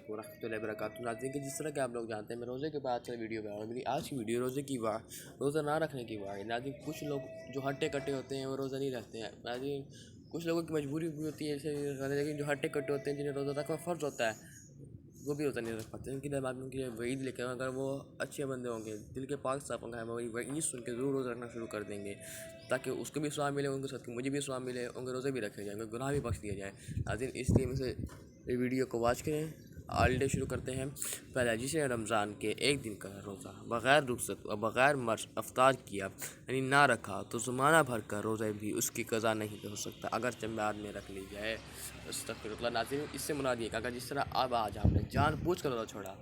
ورحمۃ اللہ وبرکاتہ۔ ناظرین کہ جس طرح کہ آپ لوگ جانتے ہیں میں روزے کے بعد سے ویڈیو بنا رہا ہوں۔ میری آج کی ویڈیو روزے کی روزہ نہ رکھنے کی ہے۔ ناظرین کچھ لوگ جو ہٹے کٹے ہوتے ہیں وہ روزہ نہیں رکھتے ہیں۔ ناظرین کچھ لوگوں کی مجبوری بھی ہوتی ہے ایسے، لیکن جو ہٹے کٹے ہوتے ہیں جنہیں روزہ رکھنا فرض ہوتا ہے وہ بھی روزہ نہیں رکھ پاتے۔ ان کی بعد میں ان کی وعید لے کے اگر وہ اچھے بندے ہوں گے، دل کے پاک صاف ہوں گے، ہمیں وعید سن کے ضرور روزہ رکھنا شروع کر دیں گے، تاکہ اس کو بھی ثواب ملے، ان کے ساتھ مجھے بھی ثواب ملے، ان کے روزے بھی رکھے جائیں گے، گناہ بھی بخش دیا جائے۔ ناظرین اس لیے میں سے ویڈیو کو واچ کریں۔ آل ڈے شروع کرتے ہیں۔ پہلا، جس نے رمضان کے ایک دن کا روزہ بغیر رخصت اور بغیر مرض افطار کیا یعنی نہ رکھا تو زمانہ بھر کا روزہ بھی اس کی قضا نہیں ہو سکتا اگر بعد میں رکھ لی جائے۔ استغفر اللہ۔ ناظرین اس سے مراد یہ کہ اگر جس طرح اب آج آپ نے جان بوجھ کر روزہ چھوڑا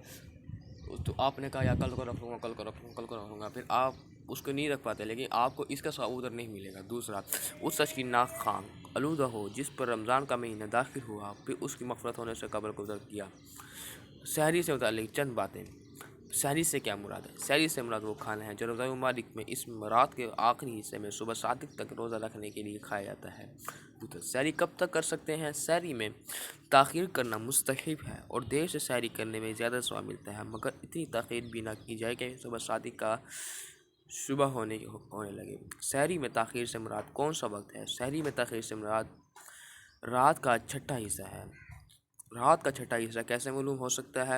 تو آپ نے کہا یا کل کو رکھوں گا، کل کو رکھوں گا، کل کو رکھوں گا، پھر آپ اس کو نہیں رکھ پاتے، لیکن آپ کو اس کا ثواب ادھر نہیں ملے گا۔ دوسرا، اس شخص کی ناک خواہ آلودہ ہو جس پر رمضان کا مہینہ داخل ہوا پھر اس کی مغفرت ہونے سے قبل گزر گیا۔ سحری سے متعلق چند باتیں۔ سحری سے کیا مراد ہے؟ سحری سے مراد وہ کھانا ہے جو روزہ مبارک میں اس رات کے آخری حصے میں صبح صادق تک روزہ رکھنے کے لیے کھایا جاتا ہے۔ سحری کب تک کر سکتے ہیں؟ سحری میں تاخیر کرنا مستحب ہے اور دیر سے سحری کرنے میں زیادہ ثواب ملتا ہے، مگر اتنی تاخیر بھی نہ کی جائے کہ صبح صادق کا شبہ ہونے لگے۔ سحری میں تاخیر سے مراد کون سا وقت ہے؟ سحری میں تاخیر سے مراد رات کا چھٹا حصہ ہے۔ رات کا چھٹا حصہ کیسے معلوم ہو سکتا ہے؟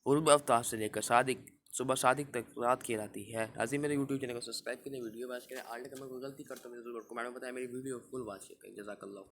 غروب آفتاب سے لے کر صبح صادق تک رات کی رہتی ہے۔ ناظرین میرے یوٹیوب چینل کو سبسکرائب کریں، ویڈیو واچ کریں۔ آج تک میں کوئی غلطی کرتا ہوں مجھے ضرور کمنٹ میں بتائیں۔ میری ویڈیو فل واچ کریں۔ جزاک اللہ۔